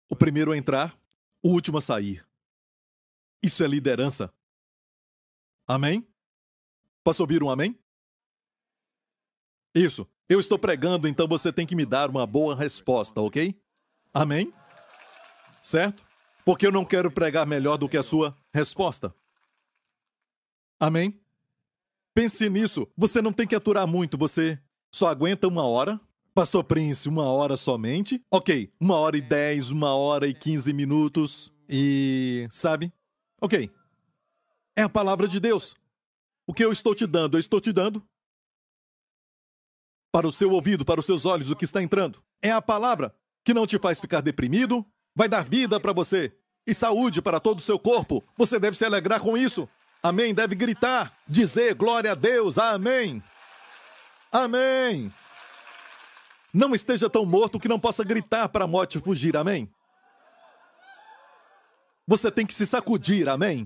O primeiro a entrar, o último a sair. Isso é liderança. Amém? Posso ouvir um amém? Isso. Eu estou pregando, então você tem que me dar uma boa resposta, ok? Amém? Certo? Porque eu não quero pregar melhor do que a sua resposta. Amém? Pense nisso. Você não tem que aturar muito, você só aguenta 1 hora. Pastor Prince, 1 hora somente? Ok, 1h10, 1h15 minutos e... sabe? Ok. É a palavra de Deus. O que eu estou te dando? Eu estou te dando para o seu ouvido, para os seus olhos, o que está entrando. É a palavra que não te faz ficar deprimido, vai dar vida para você e saúde para todo o seu corpo. Você deve se alegrar com isso. Amém? Deve gritar, dizer glória a Deus. Amém. Amém. Não esteja tão morto que não possa gritar para a morte fugir. Amém? Você tem que se sacudir. Amém?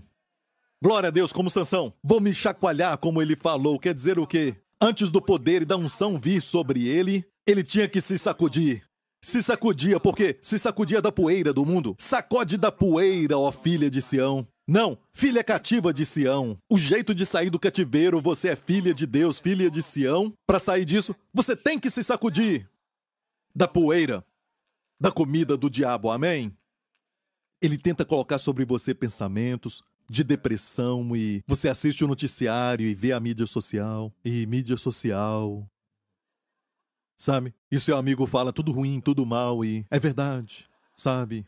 Glória a Deus, como Sansão. Vou me chacoalhar, como ele falou. Quer dizer o quê? Antes do poder e da unção vir sobre ele, ele tinha que se sacudir. Se sacudia, porque se sacudia da poeira do mundo. Sacode da poeira, ó filha de Sião. Não, filha cativa de Sião. O jeito de sair do cativeiro, você é filha de Deus, filha de Sião. Para sair disso, você tem que se sacudir da poeira, da comida do diabo. Amém? Ele tenta colocar sobre você pensamentos de depressão e você assiste o noticiário e vê a mídia social. E mídia social... sabe? E o seu amigo fala tudo ruim, tudo mal e... é verdade, sabe?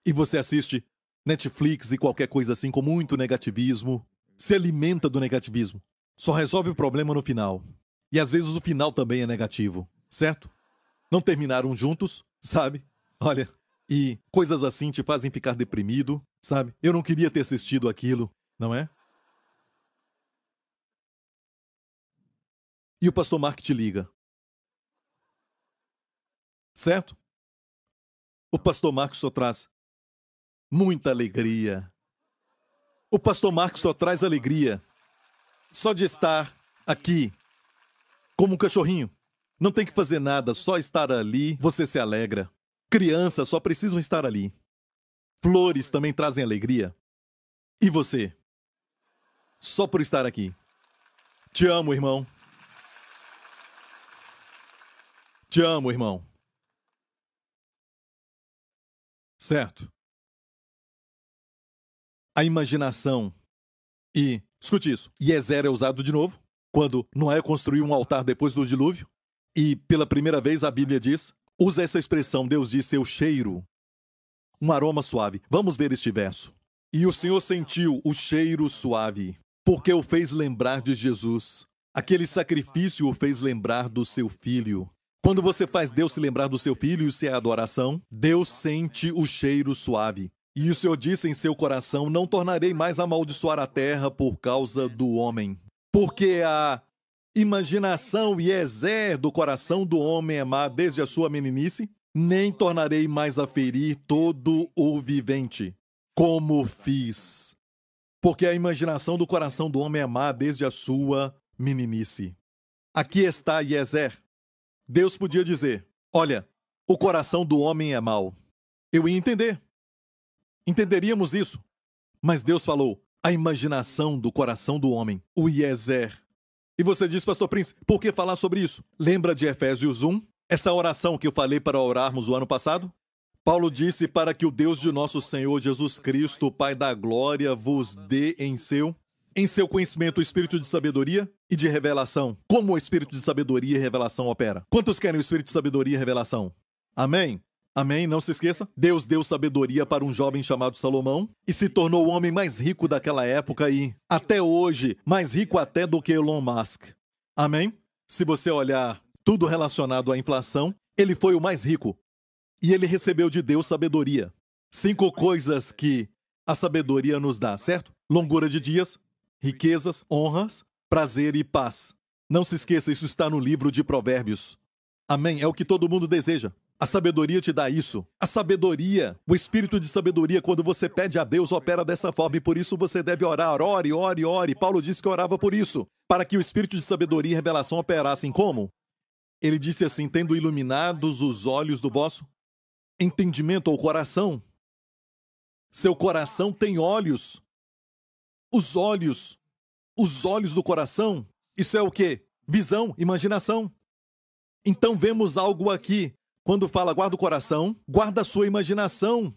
E você assiste Netflix e qualquer coisa assim com muito negativismo. Se alimenta do negativismo. Só resolve o problema no final. E às vezes o final também é negativo, certo? Não terminaram juntos, sabe? Olha, e coisas assim te fazem ficar deprimido, sabe? Eu não queria ter assistido aquilo, não é? E o pastor Mark te liga, certo? O pastor Mark só traz muita alegria. O pastor Mark só traz alegria. Só de estar aqui, como um cachorrinho. Não tem que fazer nada, só estar ali, você se alegra. Crianças só precisam estar ali. Flores também trazem alegria. E você? Só por estar aqui. Te amo, irmão. Te amo, irmão. Certo? A imaginação. E, escute isso, Iezer é usado de novo, quando Noé construiu um altar depois do dilúvio. E, pela primeira vez, a Bíblia diz, usa essa expressão, Deus diz, seu cheiro, um aroma suave. Vamos ver este verso. E o Senhor sentiu o cheiro suave, porque o fez lembrar de Jesus. Aquele sacrifício o fez lembrar do seu filho. Quando você faz Deus se lembrar do seu filho, isso é adoração, Deus sente o cheiro suave. E o Senhor disse em seu coração, não tornarei mais a amaldiçoar a terra por causa do homem. Porque a imaginação e exer do coração do homem é má desde a sua meninice, nem tornarei mais a ferir todo o vivente, como fiz. Porque a imaginação do coração do homem é má desde a sua meninice. Aqui está Iezer. Deus podia dizer, olha, o coração do homem é mau. Eu ia entender. Entenderíamos isso. Mas Deus falou, a imaginação do coração do homem, o Iezer. E você diz, pastor Prince, por que falar sobre isso? Lembra de Efésios 1? Essa oração que eu falei para orarmos o ano passado? Paulo disse para que o Deus de nosso Senhor Jesus Cristo, Pai da glória, vos dê em seu conhecimento o espírito de sabedoria e de revelação. Como o espírito de sabedoria e revelação opera? Quantos querem o espírito de sabedoria e revelação? Amém? Amém? Não se esqueça. Deus deu sabedoria para um jovem chamado Salomão e se tornou o homem mais rico daquela época e, até hoje, mais rico até do que Elon Musk. Amém? Se você olhar tudo relacionado à inflação, ele foi o mais rico. E ele recebeu de Deus sabedoria. 5 coisas que a sabedoria nos dá, certo? Longura de dias, riquezas, honras, prazer e paz. Não se esqueça, isso está no livro de Provérbios. Amém? É o que todo mundo deseja. A sabedoria te dá isso. A sabedoria, o espírito de sabedoria, quando você pede a Deus, opera dessa forma. E por isso você deve orar. Ore, ore, ore. Paulo disse que orava por isso. Para que o espírito de sabedoria e revelação operassem como? Ele disse assim, tendo iluminados os olhos do vosso entendimento ou coração. Seu coração tem olhos. Os olhos do coração. Isso é o quê? Visão, imaginação. Então vemos algo aqui. Quando fala guarda o coração, guarda a sua imaginação.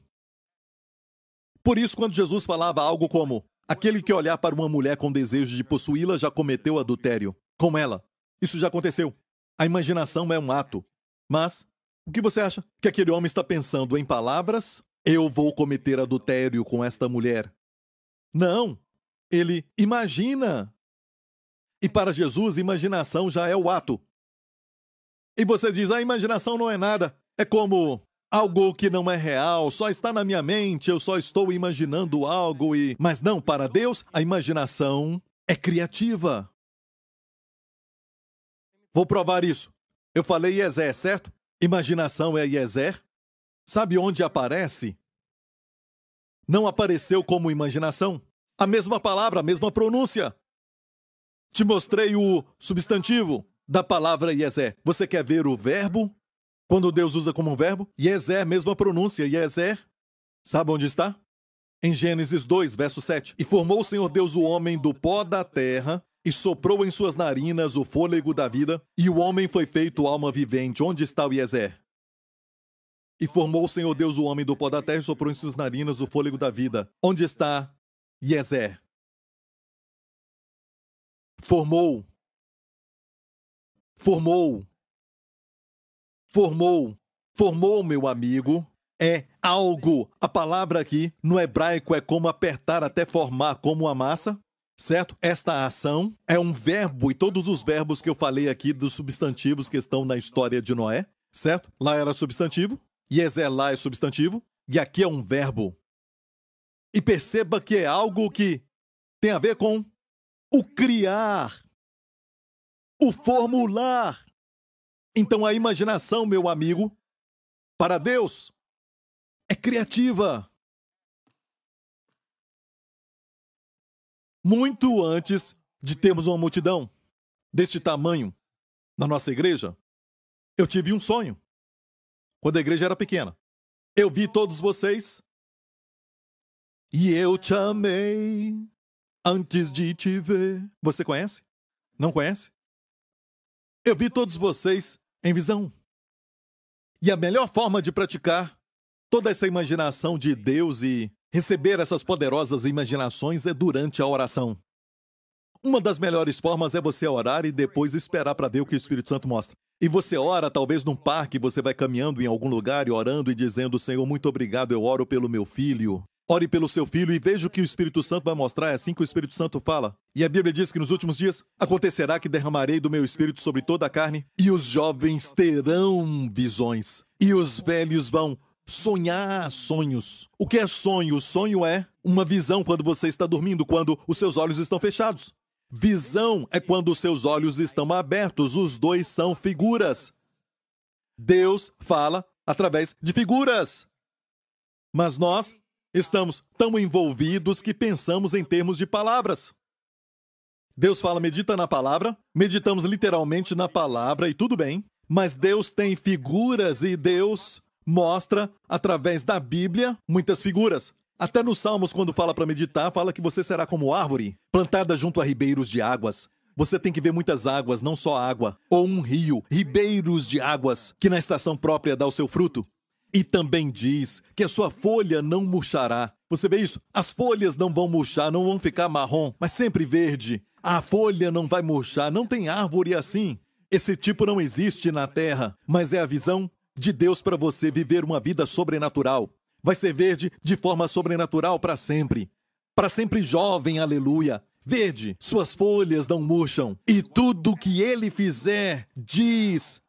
Por isso, quando Jesus falava algo como aquele que olhar para uma mulher com desejo de possuí-la já cometeu adultério com ela. Isso já aconteceu. A imaginação é um ato. Mas, o que você acha? Que aquele homem está pensando em palavras? Eu vou cometer adultério com esta mulher. Não. Ele imagina. E para Jesus, imaginação já é o ato. E você diz, a imaginação não é nada. É como algo que não é real, só está na minha mente, eu só estou imaginando algo e... Mas não, para Deus, a imaginação é criativa. Vou provar isso. Eu falei Iezer, certo? Imaginação é Iezer. Sabe onde aparece? Não apareceu como imaginação. A mesma palavra, a mesma pronúncia. Te mostrei o substantivo da palavra Iezer. Você quer ver o verbo? Quando Deus usa como um verbo? Iezer, mesma pronúncia. Iezer. Sabe onde está? Em Gênesis 2, verso 7. E formou o Senhor Deus o homem do pó da terra e soprou em suas narinas o fôlego da vida, e o homem foi feito alma vivente. Onde está o Iezer? E formou o Senhor Deus o homem do pó da terra e soprou em suas narinas o fôlego da vida. Onde está Iezer? Formou, meu amigo, é algo. A palavra aqui, no hebraico, é como apertar até formar como uma massa. certo? Esta ação é um verbo, e todos os verbos que eu falei aqui dos substantivos que estão na história de Noé, certo? Lá era substantivo, Yezelá é substantivo, e aqui é um verbo. E perceba que é algo que tem a ver com o criar, o formular. Então a imaginação, meu amigo, para Deus, é criativa. Muito antes de termos uma multidão deste tamanho na nossa igreja, eu tive um sonho. Quando a igreja era pequena. Eu vi todos vocês e eu te amei antes de te ver. Você conhece? Não conhece? Eu vi todos vocês em visão. E a melhor forma de praticar toda essa imaginação de Deus e receber essas poderosas imaginações é durante a oração. Uma das melhores formas é você orar e depois esperar para ver o que o Espírito Santo mostra. E você ora, talvez num parque, você vai caminhando em algum lugar e orando e dizendo: Senhor, muito obrigado, eu oro pelo meu filho. Ore pelo seu filho e veja o que o Espírito Santo vai mostrar. É assim que o Espírito Santo fala. E a Bíblia diz que nos últimos dias acontecerá que derramarei do meu Espírito sobre toda a carne e os jovens terão visões e os velhos vão sonhar sonhos. O que é sonho? O sonho é uma visão quando você está dormindo, quando os seus olhos estão fechados. Visão é quando os seus olhos estão abertos. Os dois são figuras. Deus fala através de figuras. Mas nós estamos tão envolvidos que pensamos em termos de palavras. Deus fala, medita na palavra, meditamos literalmente na palavra e tudo bem, mas Deus tem figuras e Deus mostra, através da Bíblia, muitas figuras. Até nos Salmos, quando fala para meditar, fala que você será como árvore, plantada junto a ribeiros de águas. Você tem que ver muitas águas, não só água, ou um rio, ribeiros de águas, que na estação própria dá o seu fruto. E também diz que a sua folha não murchará. Você vê isso? As folhas não vão murchar, não vão ficar marrom, mas sempre verde. A folha não vai murchar, não tem árvore assim. Esse tipo não existe na terra, mas é a visão de Deus para você viver uma vida sobrenatural. Vai ser verde de forma sobrenatural para sempre. Para sempre jovem, aleluia. Verde, suas folhas não murcham. E tudo que ele fizer, diz,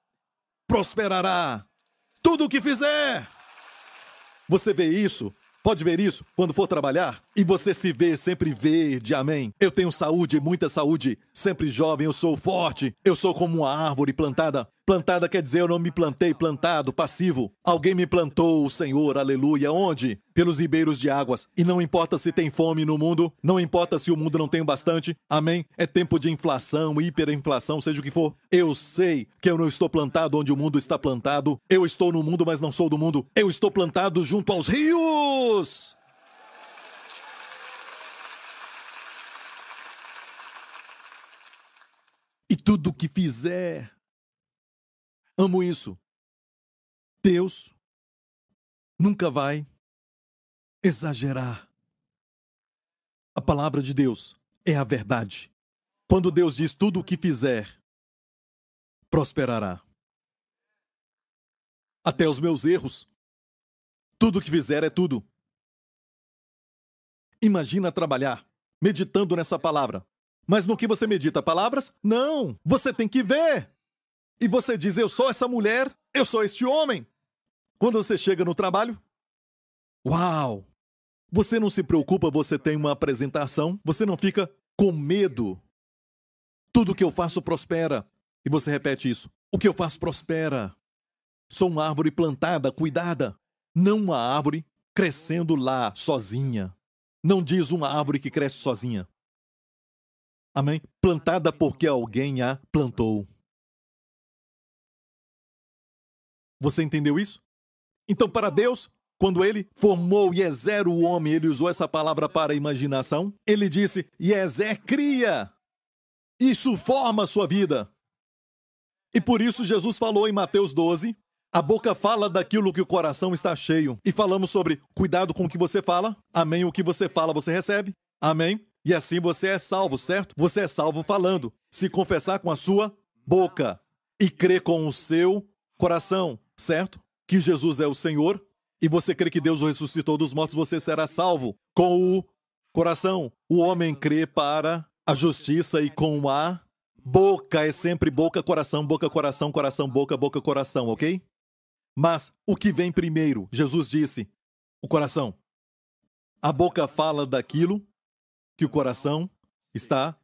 prosperará. Tudo o que fizer. Você vê isso? Pode ver isso quando for trabalhar? E você se vê sempre verde, amém? Eu tenho saúde, muita saúde. Sempre jovem, eu sou forte. Eu sou como uma árvore plantada. Plantada quer dizer eu não me plantei, plantado, passivo. Alguém me plantou, o Senhor, aleluia. Onde? Pelos ribeiros de águas. E não importa se tem fome no mundo, não importa se o mundo não tem bastante, amém? É tempo de inflação, hiperinflação, seja o que for. Eu sei que eu não estou plantado onde o mundo está plantado. Eu estou no mundo, mas não sou do mundo. Eu estou plantado junto aos rios. E tudo que fizer, amo isso. Deus nunca vai exagerar. A palavra de Deus é a verdade. Quando Deus diz tudo o que fizer, prosperará. Até os meus erros, tudo o que fizer é tudo. Imagina trabalhar meditando nessa palavra. Mas no que você medita? Palavras? Não! Você tem que ver! E você diz, eu sou essa mulher, eu sou este homem. Quando você chega no trabalho, uau! Você não se preocupa, você tem uma apresentação, você não fica com medo. Tudo que eu faço prospera. E você repete isso. O que eu faço prospera. Sou uma árvore plantada, cuidada. Não uma árvore crescendo lá, sozinha. Não diz uma árvore que cresce sozinha. Amém? Plantada porque alguém a plantou. Você entendeu isso? Então, para Deus, quando ele formou Iezer, o homem, ele usou essa palavra para imaginação. Ele disse, Iezer cria. Isso forma a sua vida. E por isso Jesus falou em Mateus 12, a boca fala daquilo que o coração está cheio. E falamos sobre cuidado com o que você fala. Amém? O que você fala, você recebe. Amém? E assim você é salvo, certo? Você é salvo falando. Se confessar com a sua boca e crer com o seu coração, certo? Que Jesus é o Senhor e você crê que Deus o ressuscitou dos mortos, você será salvo com o Coração, o homem crê para a justiça e com a boca é sempre boca, coração, coração, boca, coração, ok? Mas o que vem primeiro? Jesus disse, o coração. A boca fala daquilo que o coração está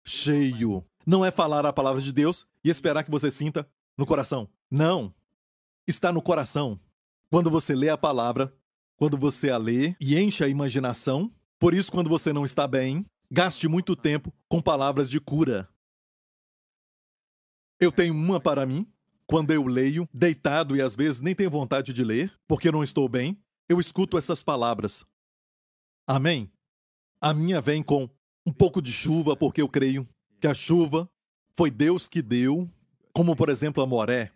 cheio. Não é falar a palavra de Deus e esperar que você sinta no coração. Não. Está no coração. Quando você lê a palavra, quando você a lê e enche a imaginação, por isso, quando você não está bem, gaste muito tempo com palavras de cura. Eu tenho uma para mim. Quando eu leio, deitado e às vezes nem tenho vontade de ler, porque não estou bem, eu escuto essas palavras. Amém? A minha vem com um pouco de chuva, porque eu creio que a chuva foi Deus que deu, como por exemplo a Moré,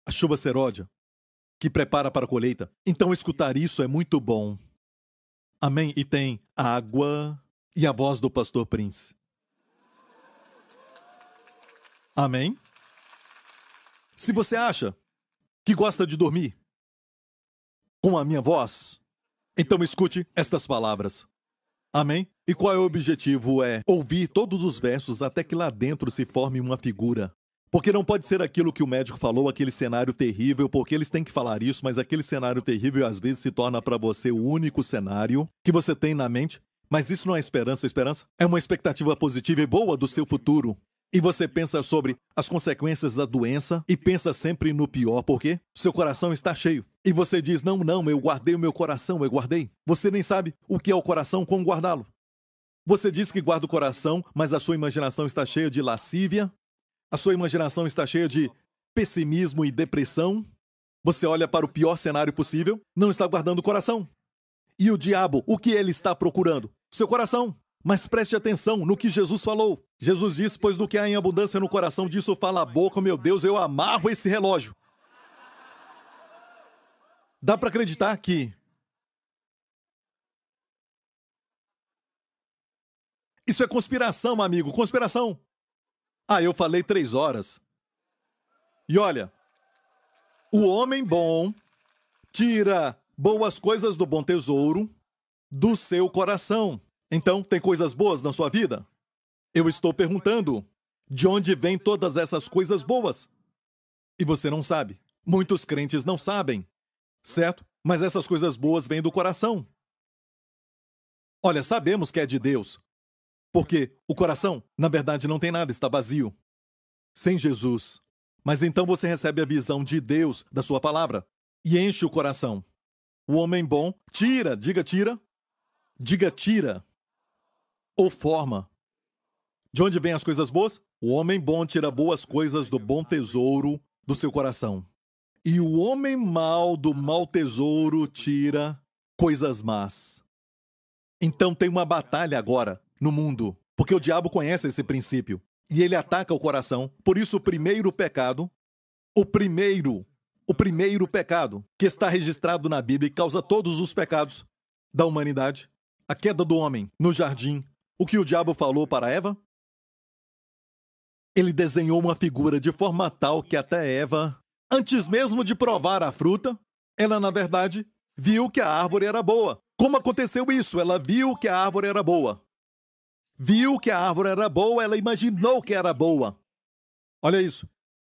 a chuva seródia, que prepara para a colheita. Então escutar isso é muito bom. Amém? E tem água e a voz do pastor Prince. Amém? Se você acha que gosta de dormir com a minha voz, então escute estas palavras. Amém? E qual é o objetivo? É ouvir todos os versos até que lá dentro se forme uma figura. Porque não pode ser aquilo que o médico falou, aquele cenário terrível, porque eles têm que falar isso, mas aquele cenário terrível às vezes se torna para você o único cenário que você tem na mente. Mas isso não é esperança. Esperança é uma expectativa positiva e boa do seu futuro. E você pensa sobre as consequências da doença e pensa sempre no pior, porque seu coração está cheio. E você diz, não, eu guardei o meu coração, eu guardei. Você nem sabe o que é o coração, como guardá-lo. Você diz que guarda o coração, mas a sua imaginação está cheia de lascívia, a sua imaginação está cheia de pessimismo e depressão. Você olha para o pior cenário possível, não está guardando o coração. E o diabo, o que ele está procurando? Seu coração. Mas preste atenção no que Jesus falou. Jesus disse, pois do que há em abundância no coração, disso fala a boca. Meu Deus, eu amarro esse relógio. Dá para acreditar que isso é conspiração, amigo, conspiração. Eu falei 3 horas. E olha, o homem bom tira boas coisas do bom tesouro do seu coração. Então, tem coisas boas na sua vida? Eu estou perguntando, de onde vêm todas essas coisas boas? E você não sabe. Muitos crentes não sabem, certo? Mas essas coisas boas vêm do coração. Olha, sabemos que é de Deus, porque o coração, na verdade, não tem nada, está vazio. Sem Jesus. Mas então você recebe a visão de Deus, da sua palavra, e enche o coração. O homem bom tira, diga tira, ou forma. De onde vêm as coisas boas? O homem bom tira boas coisas do bom tesouro do seu coração. E o homem mau do mau tesouro tira coisas más. Então tem uma batalha agora no mundo, porque o diabo conhece esse princípio e ele ataca o coração. Por isso o primeiro pecado que está registrado na Bíblia e causa todos os pecados da humanidade, a queda do homem no jardim. O que o diabo falou para Eva? Ele desenhou uma figura de forma tal que até Eva, antes mesmo de provar a fruta, ela na verdade viu que a árvore era boa. Como aconteceu isso? Ela viu que a árvore era boa. Viu que a árvore era boa, ela imaginou que era boa. Olha isso.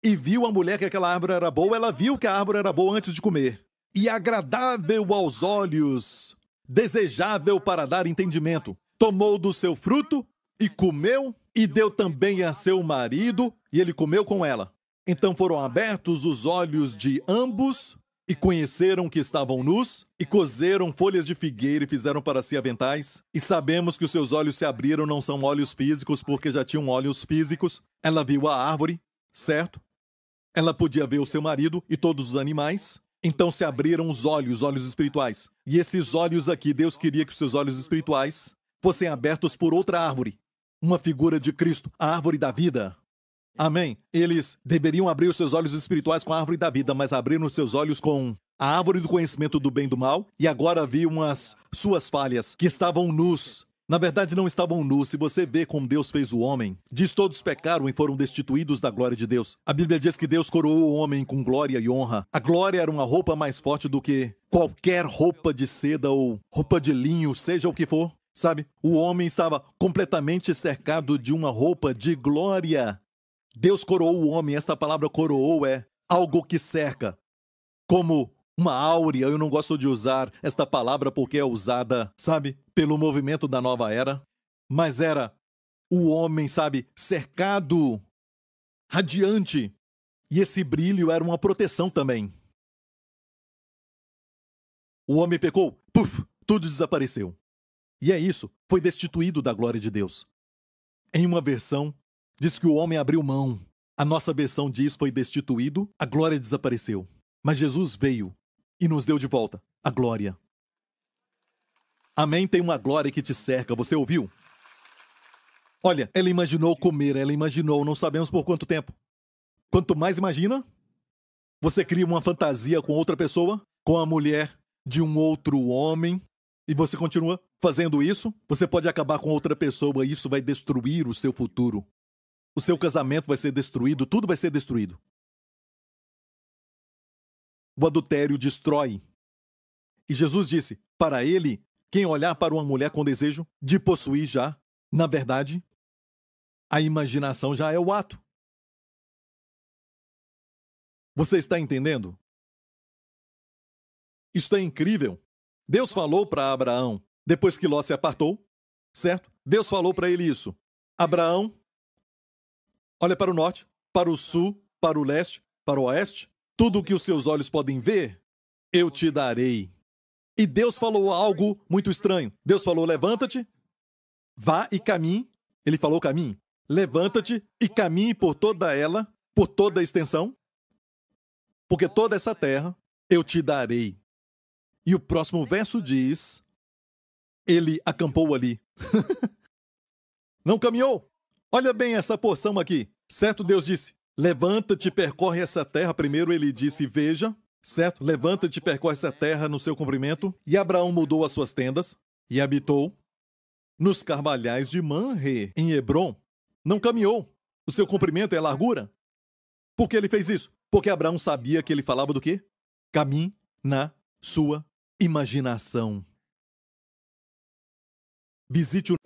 E viu a mulher que aquela árvore era boa, ela viu que a árvore era boa antes de comer. E agradável aos olhos, desejável para dar entendimento. Tomou do seu fruto e comeu, e deu também a seu marido, e ele comeu com ela. Então foram abertos os olhos de ambos, e conheceram que estavam nus, e coseram folhas de figueira e fizeram para si aventais. E sabemos que os seus olhos se abriram, não são olhos físicos, porque já tinham olhos físicos. Ela viu a árvore, certo? Ela podia ver o seu marido e todos os animais. Então se abriram os olhos espirituais. E esses olhos aqui, Deus queria que os seus olhos espirituais fossem abertos por outra árvore. Uma figura de Cristo, a árvore da vida. Amém? Eles deveriam abrir os seus olhos espirituais com a árvore da vida, mas abriram os seus olhos com a árvore do conhecimento do bem e do mal, e agora viam as suas falhas, que estavam nus. Na verdade, não estavam nus. Se você vê como Deus fez o homem, diz todos pecaram e foram destituídos da glória de Deus. A Bíblia diz que Deus coroou o homem com glória e honra. A glória era uma roupa mais forte do que qualquer roupa de seda ou roupa de linho, seja o que for. Sabe? O homem estava completamente cercado de uma roupa de glória. Deus coroou o homem. Esta palavra coroou é algo que cerca. Como uma áurea. Eu não gosto de usar esta palavra porque é usada, sabe, pelo movimento da nova era. Mas era o homem, sabe, cercado, radiante. E esse brilho era uma proteção também. O homem pecou, puf, tudo desapareceu. E é isso, foi destituído da glória de Deus. Em uma versão, diz que o homem abriu mão. A nossa versão diz foi destituído, a glória desapareceu. Mas Jesus veio e nos deu de volta a glória. Amém? Tem uma glória que te cerca, você ouviu? Olha, ela imaginou comer, ela imaginou, não sabemos por quanto tempo. Quanto mais imagina, você cria uma fantasia com outra pessoa, com a mulher de um outro homem, e você continua fazendo isso, você pode acabar com outra pessoa e isso vai destruir o seu futuro. O seu casamento vai ser destruído, tudo vai ser destruído. O adultério destrói. E Jesus disse, para ele, quem olhar para uma mulher com desejo de possuir já, na verdade, a imaginação já é o ato. Você está entendendo? Isto é incrível. Deus falou para Abraão, depois que Ló se apartou, certo? Deus falou para ele isso. Abraão, olha para o norte, para o sul, para o leste, para o oeste. Tudo o que os seus olhos podem ver, eu te darei. E Deus falou algo muito estranho. Deus falou, levanta-te, vá e caminhe. Ele falou caminhe. Levanta-te e caminhe por toda ela, por toda a extensão, porque toda essa terra eu te darei. E o próximo verso diz, ele acampou ali. Não caminhou. Olha bem essa porção aqui. Certo, Deus disse, levanta-te e percorre essa terra. Primeiro ele disse, veja. Certo? Levanta-te e percorre essa terra no seu comprimento. E Abraão mudou as suas tendas e habitou nos carvalhais de Manre, em Hebrom. Não caminhou. O seu comprimento é a largura. Por que ele fez isso? Porque Abraão sabia que ele falava do quê? Caminhe na sua imaginação. Visite o